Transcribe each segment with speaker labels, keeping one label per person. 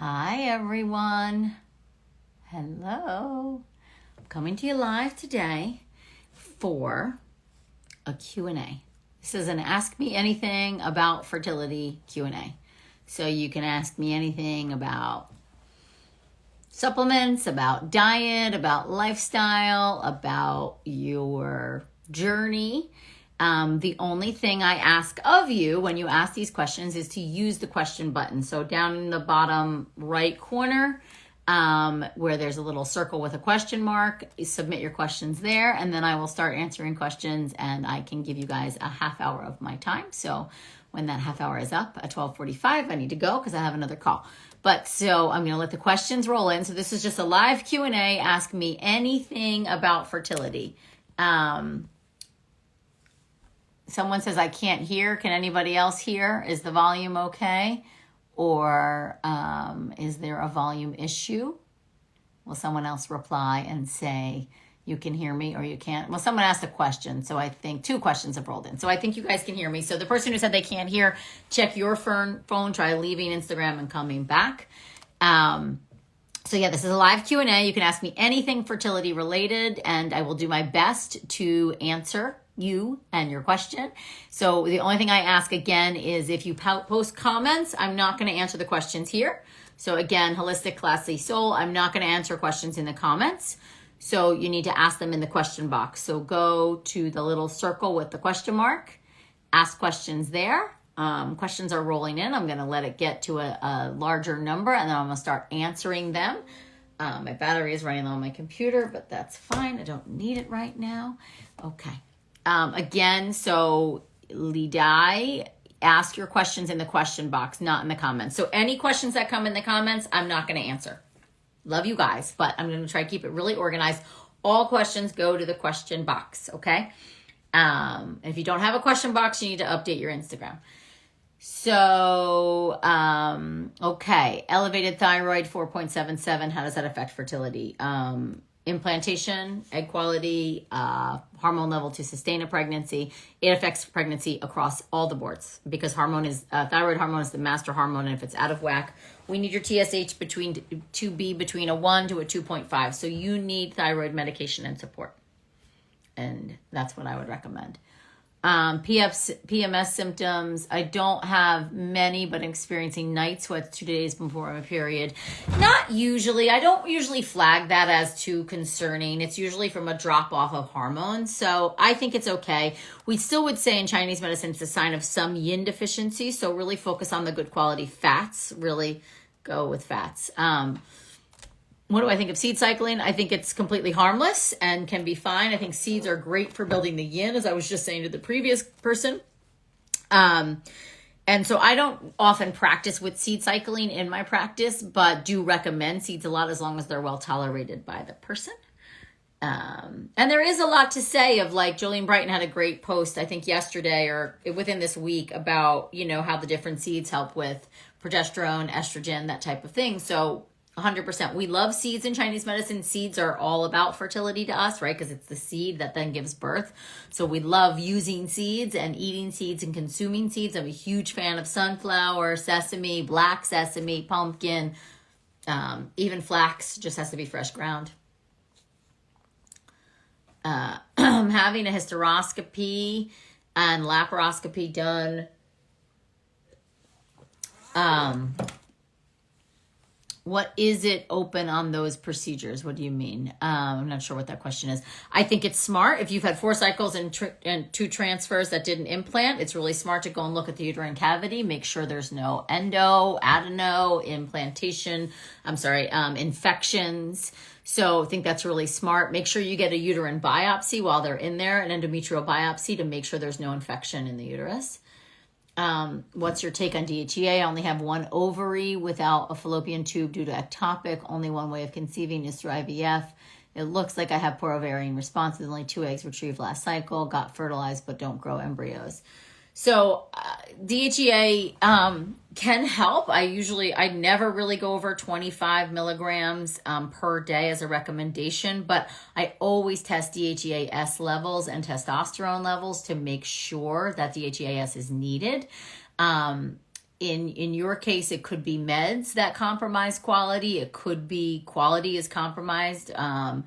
Speaker 1: Hi, everyone. Hello. I'm coming to you live today for a Q&A. This is an Ask Me Anything About Fertility Q&A. So you can ask me anything about supplements, about diet, about lifestyle, about your journey. The only thing I ask of you when you ask these questions is to use the question button. So down in the bottom right corner, where there's a little circle with a question mark, you submit your questions there, and then I will start answering questions, and I can give you guys a half hour of my time. So when that half hour is up at 12:45, I need to go because I have another call. But so I'm going to let the questions roll in. So this is just a live Q&A. Ask me anything about fertility. Someone says I can't hear. Can anybody else hear? Is the volume okay? Or is there a volume issue? Will someone else reply and say you can hear me or you can't? Well, someone asked a question, so I think 2 questions have rolled in. So I think you guys can hear me. So the person who said they can't hear, check your phone, try leaving Instagram and coming back. So yeah, this is a live Q&A. You can ask me anything fertility related, and I will do my best to answer you and your question. So the only thing I ask again is if you post comments, I'm not going to answer the questions here. So again, Holistic Classy Soul, I'm not going to answer questions in the comments. So you need to ask them in the question box. So go to the little circle with the question mark, ask questions there. Questions are rolling in. I'm going to let it get to a larger number, and then I'm going to start answering them. My battery is running low on my computer, but that's fine. I don't need it right now. Okay. Again, so Lidai, ask your questions in the question box, not in the comments. So any questions that come in the comments, I'm not going to answer. Love you guys, but I'm going to try to keep it really organized. All questions go to the question box, okay? If you don't have a question box, you need to update your Instagram. So, okay, elevated thyroid, 4.77. How does that affect fertility? Implantation, egg quality, hormone level to sustain a pregnancy. It affects pregnancy across all the boards because thyroid hormone is the master hormone. And if it's out of whack, we need your TSH to be between a 1 to a 2.5. So you need thyroid medication and support. And that's what I would recommend. PMS symptoms. I don't have many, but I'm experiencing night sweats 2 days before my period. Not usually. I don't usually flag that as too concerning. It's usually from a drop off of hormones. So I think it's okay. We still would say in Chinese medicine it's a sign of some yin deficiency. So really focus on the good quality fats. Really go with fats. What do I think of seed cycling? I think it's completely harmless and can be fine. I think seeds are great for building the yin, as I was just saying to the previous person. And so I don't often practice with seed cycling in my practice, but do recommend seeds a lot as long as they're well tolerated by the person. And there is a lot to say of, like, Jolene Brighton had a great post, I think yesterday or within this week, about, how the different seeds help with progesterone, estrogen, that type of thing. So 100%. We love seeds in Chinese medicine. Seeds are all about fertility to us, right? Because it's the seed that then gives birth. So we love using seeds and eating seeds and consuming seeds. I'm a huge fan of sunflower, sesame, black sesame, pumpkin, even flax. Just has to be fresh ground. I'm having a hysteroscopy and laparoscopy done. What is it open on those procedures? What do you mean? I'm not sure what that question is. I think it's smart. If you've had 4 cycles and 2 transfers that didn't implant, it's really smart to go and look at the uterine cavity. Make sure there's no infections. So I think that's really smart. Make sure you get a uterine biopsy while they're in there, an endometrial biopsy, to make sure there's no infection in the uterus. What's your take on DHEA? I only have 1 ovary without a fallopian tube due to ectopic. Only one way of conceiving is through IVF. It looks like I have poor ovarian responses. Only 2 eggs retrieved last cycle. Got fertilized, but don't grow embryos. So DHEA can help. I never really go over 25 milligrams per day as a recommendation, but I always test DHEAS levels and testosterone levels to make sure that DHEAS is needed. in your case, it could be meds that compromise quality. It could be quality is compromised. I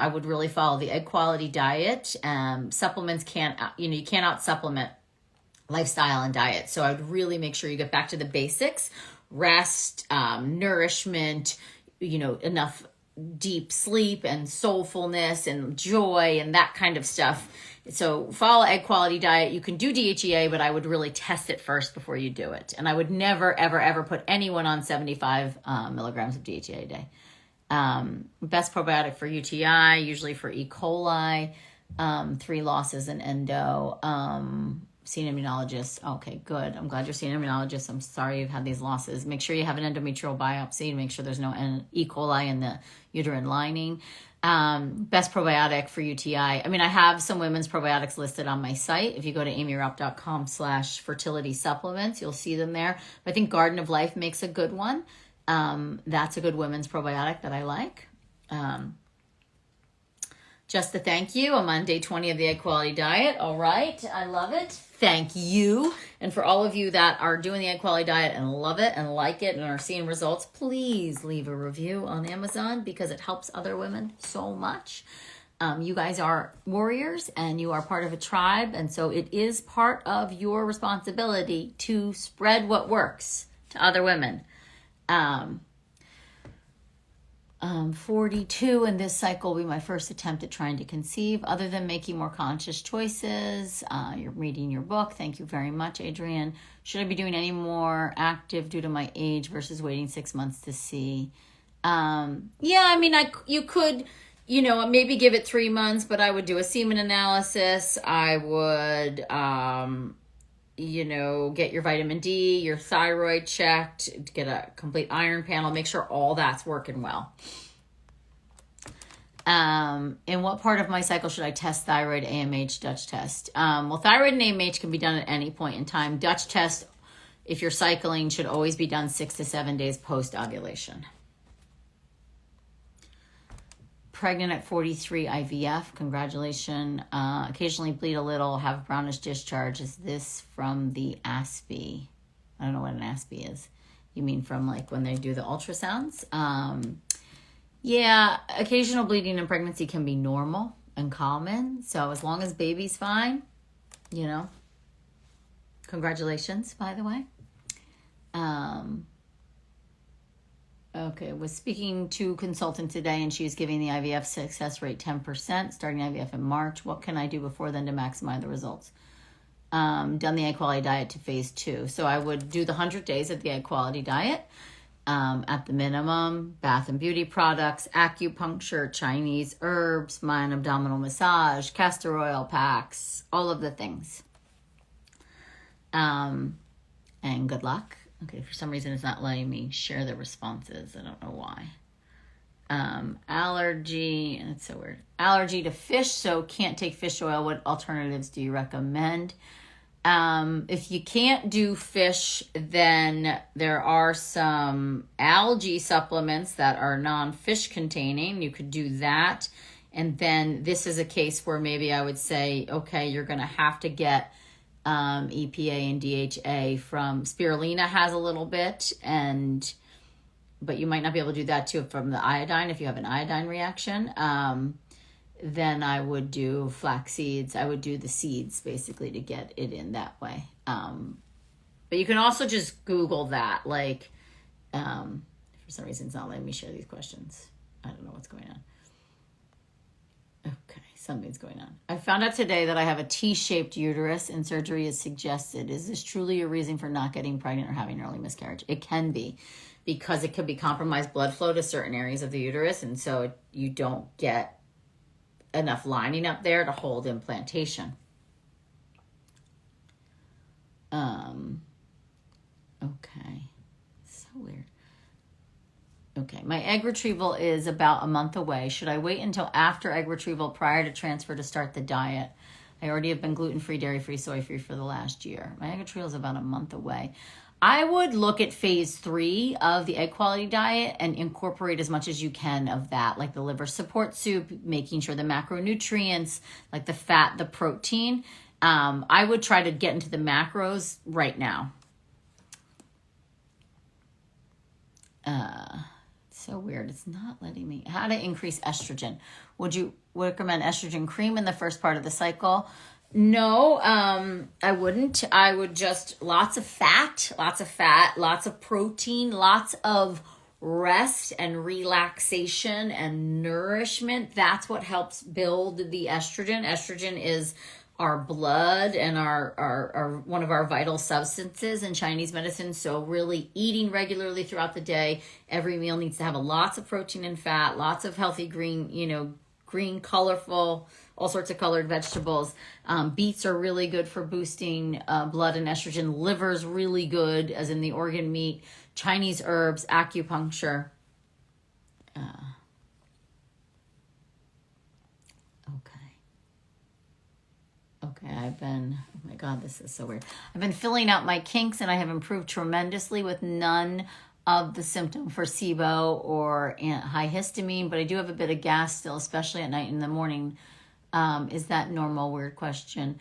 Speaker 1: would really follow the egg quality diet. Supplements can't, you cannot supplement lifestyle and diet. So I'd really make sure you get back to the basics, rest, nourishment, enough deep sleep and soulfulness and joy and that kind of stuff. So follow egg quality diet. You can do DHEA, but I would really test it first before you do it. And I would never, ever, ever put anyone on 75 milligrams of DHEA a day. Best probiotic for UTI, usually for E. coli, 3 losses in endo, see an immunologist. Okay, good. I'm glad you're seeing an immunologist. I'm sorry you've had these losses. Make sure you have an endometrial biopsy to make sure there's no E. coli in the uterine lining. Best probiotic for UTI. I have some women's probiotics listed on my site. If you go to aimeeraupp.com/fertility supplements, you'll see them there. But I think Garden of Life makes a good one. That's a good women's probiotic that I like. Just to thank you, I'm on day 20 of the egg quality diet. All right. I love it. Thank you. And for all of you that are doing the egg quality diet and love it and like it and are seeing results, please leave a review on Amazon because it helps other women so much. You guys are warriors and you are part of a tribe. And so it is part of your responsibility to spread what works to other women. 42 in this cycle will be my first attempt at trying to conceive. Other than making more conscious choices, you're reading your book. Thank you very much, Adrienne. Should I be doing any more active due to my age versus waiting 6 months to see? You could, maybe give it 3 months, but I would do a semen analysis. I would, get your vitamin D, your thyroid checked, get a complete iron panel, make sure all that's working well. In what part of my cycle should I test thyroid, AMH, Dutch test? Thyroid and AMH can be done at any point in time. Dutch test, if you're cycling, should always be done 6 to 7 days post-ovulation. Pregnant at 43 IVF. Congratulations. Occasionally bleed a little, have brownish discharge. Is this from the ASPE? I don't know what an ASPE is. You mean from when they do the ultrasounds? Occasional bleeding in pregnancy can be normal and common. So as long as baby's fine, congratulations, by the way. Okay, was speaking to a consultant today and she was giving the IVF success rate 10%, starting IVF in March. What can I do before then to maximize the results? Done the egg quality diet to phase 2. So I would do the 100 days of the egg quality diet at the minimum, bath and beauty products, acupuncture, Chinese herbs, mind abdominal massage, castor oil packs, all of the things. And good luck. Okay, for some reason it's not letting me share the responses. I don't know why. Allergy, and it's so weird. Allergy to fish, so can't take fish oil. What alternatives do you recommend? If you can't do fish, then there are some algae supplements that are non-fish containing. You could do that. And then this is a case where maybe I would say, okay, you're going to have to get EPA and DHA from spirulina has a little bit, but you might not be able to do that too from the iodine if you have an iodine reaction. Then I would do flax seeds. I would do the seeds basically to get it in that way. But you can also just Google that. For some reason it's not letting me share these questions. I don't know what's going on. Okay, something's going on. I found out today that I have a T-shaped uterus and surgery is suggested. Is this truly a reason for not getting pregnant or having early miscarriage? It can be, because it could be compromised blood flow to certain areas of the uterus, and so you don't get enough lining up there to hold implantation. Okay, so weird. Okay, my egg retrieval is about a month away. Should I wait until after egg retrieval prior to transfer to start the diet? I already have been gluten-free, dairy-free, soy-free for the last year. My egg retrieval is about a month away. I would look at phase 3 of the egg quality diet and incorporate as much as you can of that, like the liver support soup, making sure the macronutrients, like the fat, the protein. I would try to get into the macros right now. So weird. It's not letting me. How to increase estrogen. Would you recommend estrogen cream in the first part of the cycle? No, I wouldn't. I would just lots of fat, lots of protein, lots of rest and relaxation and nourishment. That's what helps build the estrogen. Estrogen is our blood and our one of our vital substances in Chinese medicine. So really eating regularly throughout the day. Every meal needs to have lots of protein and fat, lots of healthy green, colorful, all sorts of colored vegetables. Beets are really good for boosting blood and estrogen. Liver's really good, as in the organ meat. Chinese herbs, acupuncture. Okay, oh my God, this is so weird. I've been filling out my kinks and I have improved tremendously with none of the symptom for SIBO or high histamine, but I do have a bit of gas still, especially at night and in the morning. Is that normal? Weird question.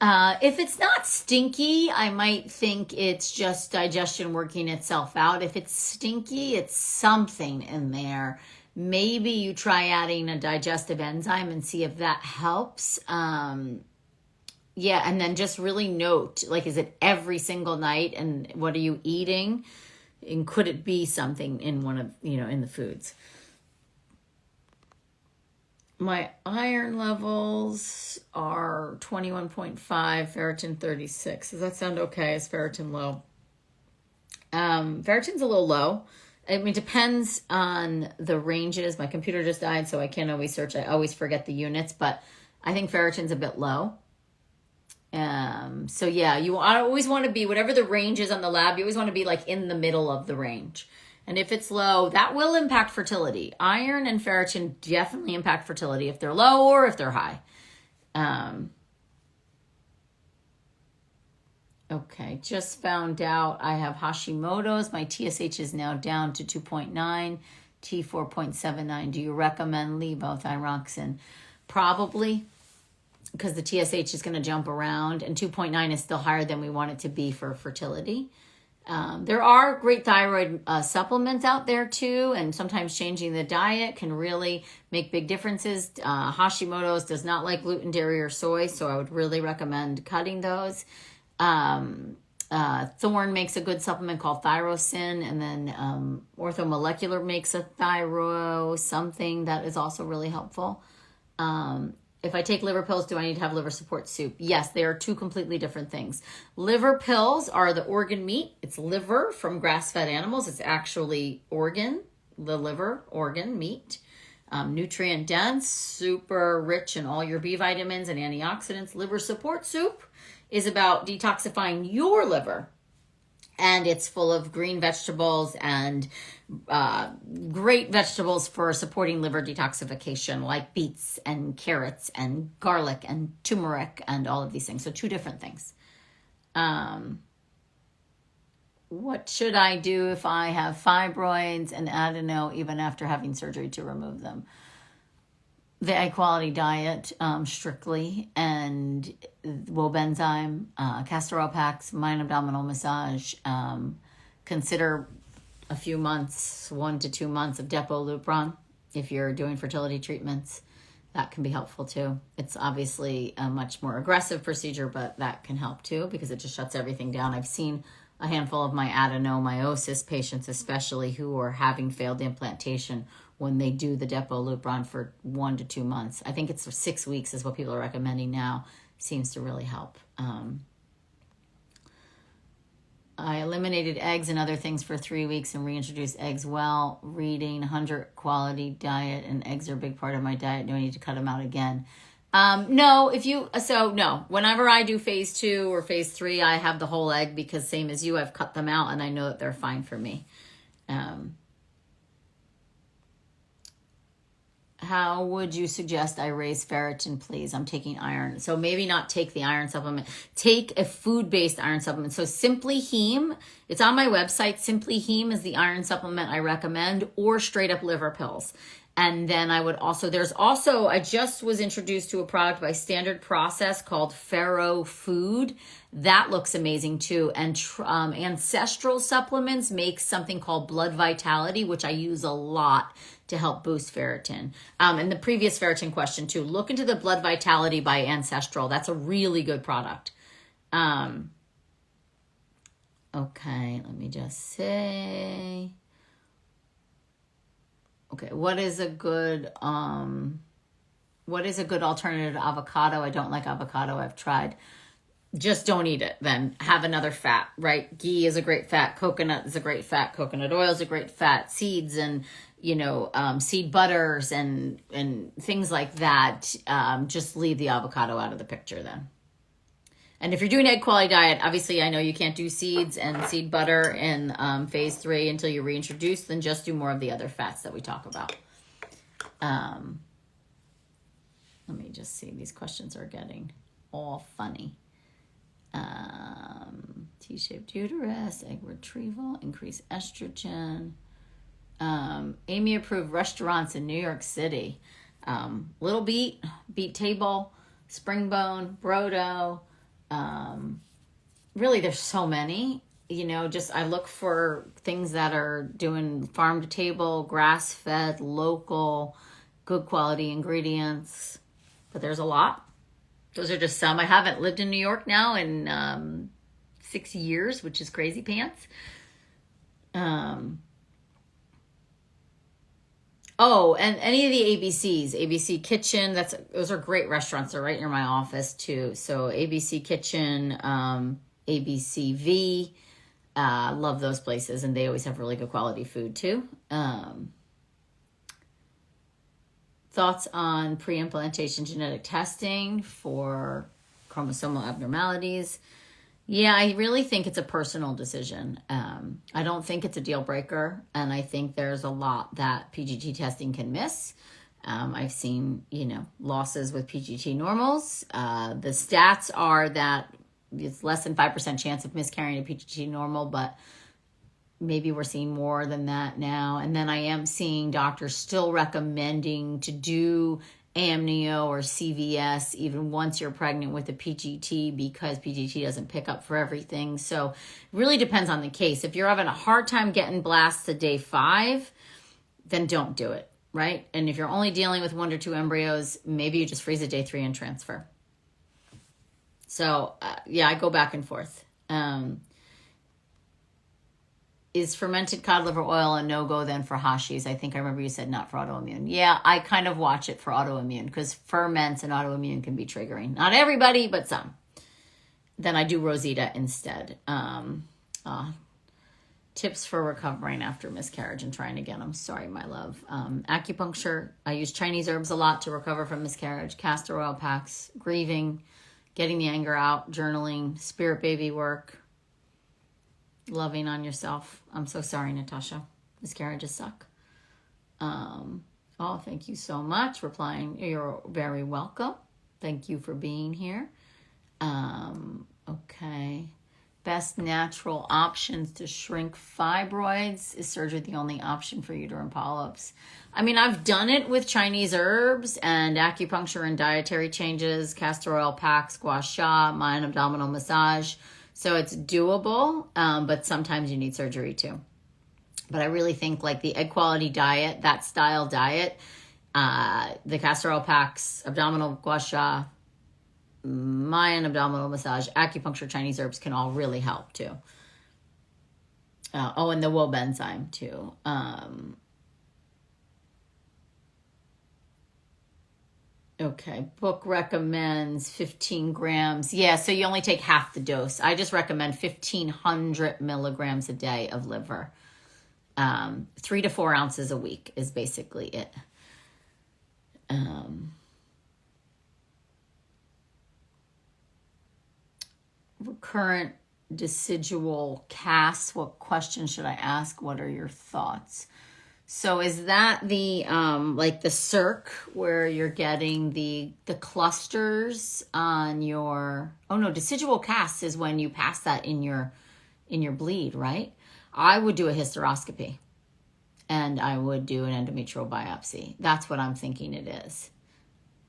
Speaker 1: If it's not stinky, I might think it's just digestion working itself out. If it's stinky, it's something in there. Maybe you try adding a digestive enzyme and see if that helps. Yeah, and then just really note, like, is it every single night, and what are you eating? And could it be something in one of, in the foods? My iron levels are 21.5, ferritin 36. Does that sound okay? Is ferritin low? Ferritin's a little low. I mean, it depends on the ranges. My computer just died, so I can't always search. I always forget the units, but I think ferritin's a bit low. So yeah, I always want to be, whatever the range is on the lab, you always want to be like in the middle of the range. And if it's low, that will impact fertility. Iron and ferritin definitely impact fertility if they're low or if they're high. Okay, just found out I have Hashimoto's. My TSH is now down to 2.9, T4.79. Do you recommend levothyroxine? Probably, because the TSH is going to jump around, and 2.9 is still higher than we want it to be for fertility. There are great thyroid supplements out there too, and sometimes changing the diet can really make big differences. Hashimoto's does not like gluten, dairy, or soy, so I would really recommend cutting those. Thorne makes a good supplement called Thyrosin, and then Orthomolecular makes a thyro something that is also really helpful. If I take liver pills, do I need to have liver support soup? Yes, they are two completely different things. Liver pills are the organ meat. It's liver from grass-fed animals. It's actually organ, the liver, organ meat. Nutrient dense, super rich in all your B vitamins and antioxidants. Liver support soup is about detoxifying your liver. And it's full of green vegetables and great vegetables for supporting liver detoxification, like beets and carrots and garlic and turmeric and all of these things. So two different things. What should I do if I have fibroids and adeno even after having surgery to remove them? The high quality diet, strictly, and Wobenzyme, castor oil packs, mind abdominal massage. Consider a few months, 1 to 2 months of Depo-Lupron if you're doing fertility treatments. That can be helpful too. It's obviously a much more aggressive procedure, but that can help too because it just shuts everything down. I've seen a handful of my adenomyosis patients, especially who are having failed implantation, when they do the Depo-Lupron for 1 to 2 months. I think it's 6 weeks is what people are recommending now. Seems to really help. I eliminated eggs and other things for 3 weeks and reintroduced eggs well. Reading 100 quality diet, and eggs are a big part of my diet. Do I need to cut them out again? No, no. Whenever I do phase 2 or phase 3, I have the whole egg because same as you, I've cut them out and I know that they're fine for me. How would you suggest I raise ferritin, please? I'm taking iron. So maybe not take the iron supplement. Take a food-based iron supplement. So Simply Heme, it's on my website. Simply Heme is the iron supplement I recommend, or straight up liver pills. And then I would also, I just was introduced to a product by Standard Process called Pharaoh Food. That looks amazing too. And Ancestral Supplements makes something called Blood Vitality, which I use a lot to help boost ferritin. And the previous ferritin question too, look into the Blood Vitality by Ancestral. That's a really good product. Okay, let me just say. Okay, what is a good alternative to avocado? I don't like avocado. I've tried. Just don't eat it then. Have another fat, right? Ghee is a great fat. Coconut is a great fat. Coconut oil is a great fat. Seeds and, seed butters and things like that. Just leave the avocado out of the picture then. And if you're doing egg quality diet, obviously I know you can't do seeds and seed butter in phase 3 until you reintroduce, then just do more of the other fats that we talk about. Let me just see. These questions are getting all funny. T-shaped uterus, egg retrieval, increased estrogen. Aimee approved restaurants in New York City. Little Beat, Beat Table, Springbone, Brodo. Really, there's so many, I look for things that are doing farm to table, grass fed, local, good quality ingredients, but there's a lot. Those are just some. I haven't lived in New York now in 6 years, which is crazy pants. Oh, and any of the ABCs, ABC Kitchen, those are great restaurants. They're right near my office too. So ABC Kitchen, ABCV, love those places, and they always have really good quality food too. Thoughts on pre-implantation genetic testing for chromosomal abnormalities? Yeah, I really think it's a personal decision. I don't think it's a deal breaker, and I think there's a lot that PGT testing can miss. I've seen, losses with PGT normals. The stats are that it's less than 5% chance of miscarrying a PGT normal, but maybe we're seeing more than that now. And then I am seeing doctors still recommending to do amnio or CVS even once you're pregnant with a PGT, because PGT doesn't pick up for everything. So it really depends on the case. If you're having a hard time getting blasts to day 5, then don't do it, right? And if you're only dealing with 1 or 2 embryos, maybe you just freeze at day 3 and transfer. So I go back and forth. Is fermented cod liver oil a no-go then for Hashis? I think I remember you said not for autoimmune. Yeah, I kind of watch it for autoimmune because ferments and autoimmune can be triggering. Not everybody, but some. Then I do Rosita instead. Tips for recovering after miscarriage and trying again. I'm sorry, my love. Acupuncture. I use Chinese herbs a lot to recover from miscarriage. Castor oil packs, grieving, getting the anger out, journaling, spirit baby work. Loving on yourself. I'm so sorry, Natasha. Miscarriages suck. Thank you so much. Replying, you're very welcome. Thank you for being here. Okay. Best natural options to shrink fibroids. Is surgery the only option for uterine polyps? I mean, I've done it with Chinese herbs and acupuncture and dietary changes, castor oil packs, gua sha, Mayan abdominal massage. So it's doable, but sometimes you need surgery too. But I really think like the egg quality diet, that style diet, the castor oil packs, abdominal gua sha, Mayan abdominal massage, acupuncture, Chinese herbs can all really help too. And the Wob enzyme too. Okay, book recommends 15 grams. Yeah, so you only take half the dose. I just recommend 1,500 milligrams a day of liver. 3 to 4 ounces a week is basically it. Recurrent decidual casts. What question should I ask? What are your thoughts? So is that the like the circ where you're getting the clusters on your? Oh no, decidual casts is when you pass that in your bleed, right? I would do a hysteroscopy and I would do an endometrial biopsy. That's what I'm thinking it is.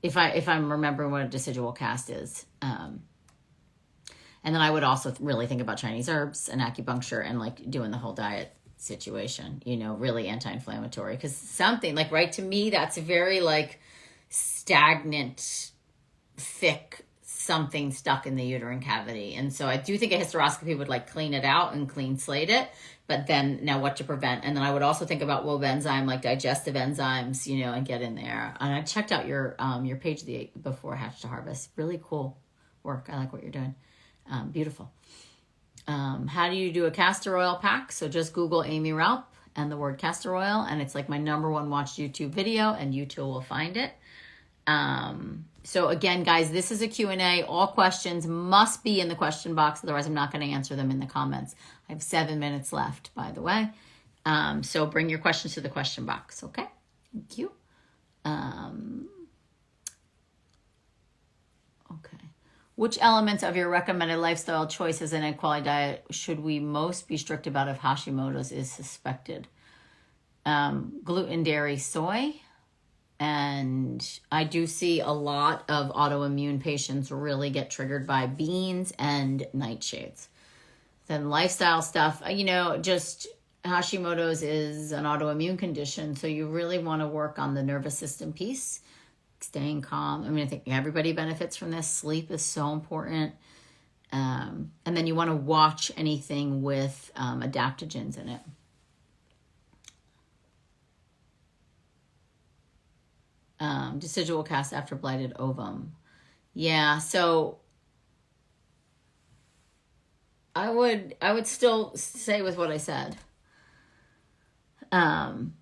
Speaker 1: If I'm remembering what a decidual cast is. And then I would also really think about Chinese herbs and acupuncture and like doing the whole diet situation, really anti-inflammatory. Because something like, right, to me, that's very like stagnant, thick something stuck in the uterine cavity. And so I do think a hysteroscopy would like clean it out and clean slate it. But then now what to prevent? And then I would also think about enzyme, like digestive enzymes, and get in there. And I checked out your page before Hatch to Harvest. Really cool work. I like what you're doing. Beautiful. How do you do a castor oil pack? So just Google Aimee Raupp and the word castor oil, and it's like my #1 watched YouTube video, and you too will find it. So again, guys, this is a Q&A. All questions must be in the question box. Otherwise, I'm not going to answer them in the comments. I have 7 minutes left, by the way. So bring your questions to the question box. Okay. Thank you. Okay. Which elements of your recommended lifestyle choices and a quality diet should we most be strict about if Hashimoto's is suspected? Gluten, dairy, soy. And I do see a lot of autoimmune patients really get triggered by beans and nightshades. Then lifestyle stuff, just Hashimoto's is an autoimmune condition. So you really want to work on the nervous system piece. Staying calm. I think everybody benefits from this. Sleep is so important. And then you want to watch anything with adaptogens in it. Decidual cast after blighted ovum. Yeah, so I would still stay with what I said. There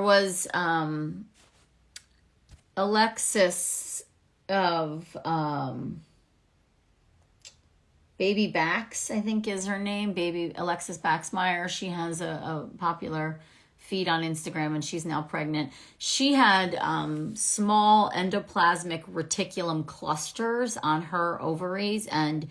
Speaker 1: was Alexis of Baby Bax, I think is her name. Baby Alexis Baxmeyer. She has a popular feed on Instagram, and she's now pregnant. She had small endoplasmic reticulum clusters on her ovaries, and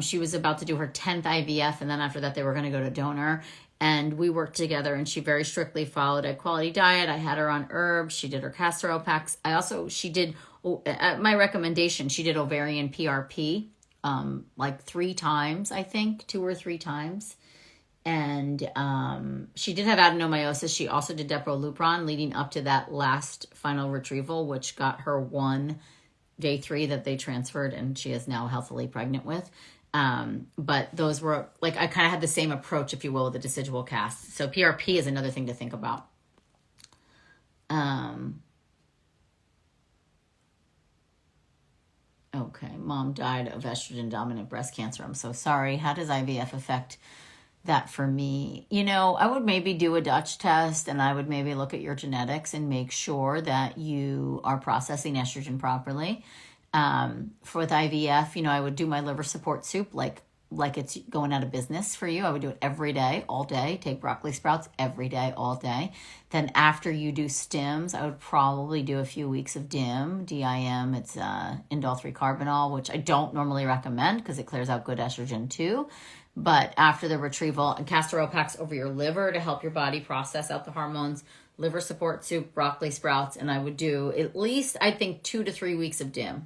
Speaker 1: she was about to do her 10th IVF, and then after that they were going to go to donor. And we worked together, and she very strictly followed a quality diet. I had her on herbs. She did her castor oil packs. She did, at my recommendation, she did ovarian PRP like 3 times, I think, 2 or 3 times. And she did have adenomyosis. She also did Depo-Lupron leading up to that last final retrieval, which got her 1 day 3 that they transferred, and she is now healthily pregnant with. But those were like, I kind of had the same approach, if you will, with the decidual cast. So PRP is another thing to think about. Okay. Mom died of estrogen dominant breast cancer. I'm so sorry. How does IVF affect that for me? I would maybe do a Dutch test, and I would maybe look at your genetics and make sure that you are processing estrogen properly. For with IVF, I would do my liver support soup like it's going out of business for you. I would do it every day, all day. Take broccoli sprouts every day, all day. Then after you do stims, I would probably do a few weeks of DIM. DIM, it's indole 3-carbinol, which I don't normally recommend because it clears out good estrogen too. But after the retrieval, and castor oil packs over your liver to help your body process out the hormones, liver support soup, broccoli sprouts, and I would do at least, I think, 2 to 3 weeks of DIM.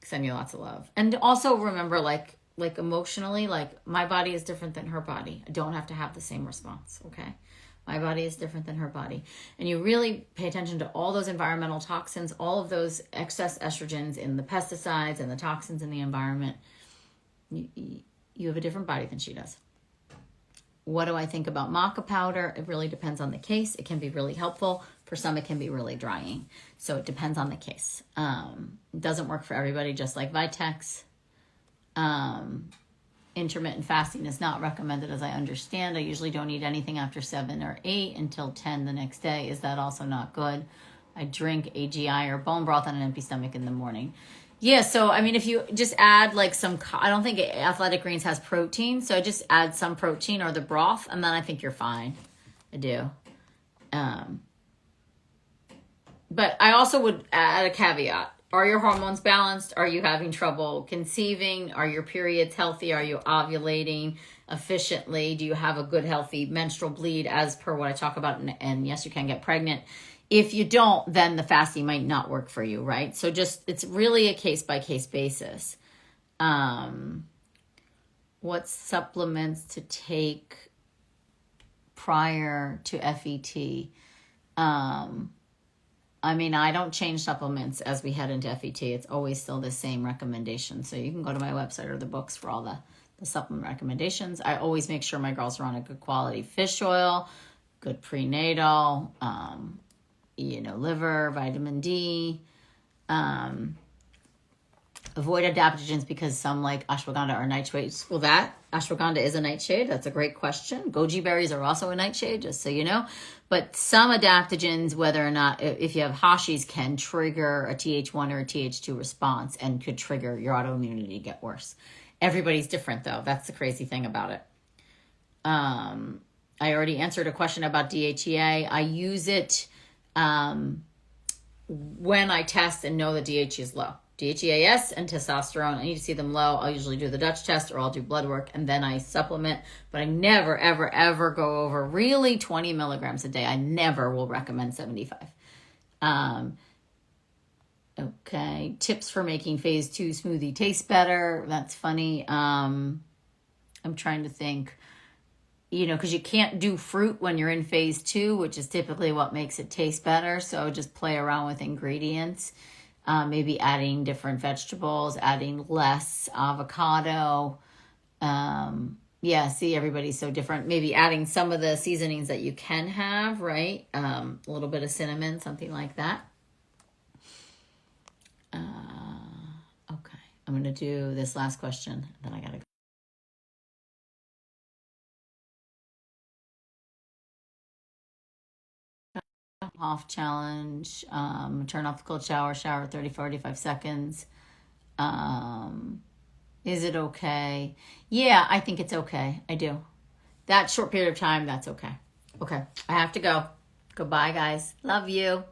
Speaker 1: Send you lots of love. And also remember, like emotionally, like my body is different than her body. I don't have to have the same response, okay? My body is different than her body. And you really pay attention to all those environmental toxins, all of those excess estrogens in the pesticides and the toxins in the environment. You have a different body than she does. What do I think about maca powder? It really depends on the case. It can be really helpful. For some, it can be really drying. So it depends on the case. It doesn't work for everybody, just like Vitex. Intermittent fasting is not recommended, as I understand. I usually don't eat anything after 7 or 8 until 10 the next day. Is that also not good? I drink AGI or bone broth on an empty stomach in the morning. Yeah, so if you just add like some, I don't think Athletic Greens has protein, so just add some protein or the broth, and then I think you're fine. I do. But I also would add a caveat. Are your hormones balanced? Are you having trouble conceiving? Are your periods healthy? Are you ovulating? efficiently? Do you have a good, healthy menstrual bleed as per what I talk about? And yes, you can get pregnant. If you don't, then the fasting might not work for you, right? So just, it's really a case by case basis. What supplements to take prior to FET? I mean, I don't change supplements as we head into FET. It's always still the same recommendation. So you can go to my website or the books for all the supplement recommendations. I always make sure my girls are on a good quality fish oil, good prenatal, liver, vitamin D. Avoid adaptogens because some like ashwagandha are nightshades. Well, that ashwagandha is a nightshade. That's a great question. Goji berries are also a nightshade, just so you know. But some adaptogens, whether or not, if you have Hashis, can trigger a Th1 or a Th2 response and could trigger your autoimmunity to get worse. Everybody's different, though. That's the crazy thing about it. I already answered a question about DHEA. I use it when I test and know the DHEA is low. DHEAS and testosterone, I need to see them low. I'll usually do the Dutch test or I'll do blood work and then I supplement. But I never, ever, ever go over really 20 milligrams a day. I never will recommend 75. Okay, tips for making phase 2 smoothie taste better. That's funny. I'm trying to think, because you can't do fruit when you're in phase 2, which is typically what makes it taste better. So just play around with ingredients. Maybe adding different vegetables, adding less avocado. See, everybody's so different. Maybe adding some of the seasonings that you can have, right? A little bit of cinnamon, something like that. Okay, I'm going to do this last question, then I got to go. Off challenge, turn off the cold shower 30-45 seconds. Is it okay? Yeah, I think it's okay. I do. That short period of time, that's okay. Okay, I have to go. Goodbye, guys. Love you.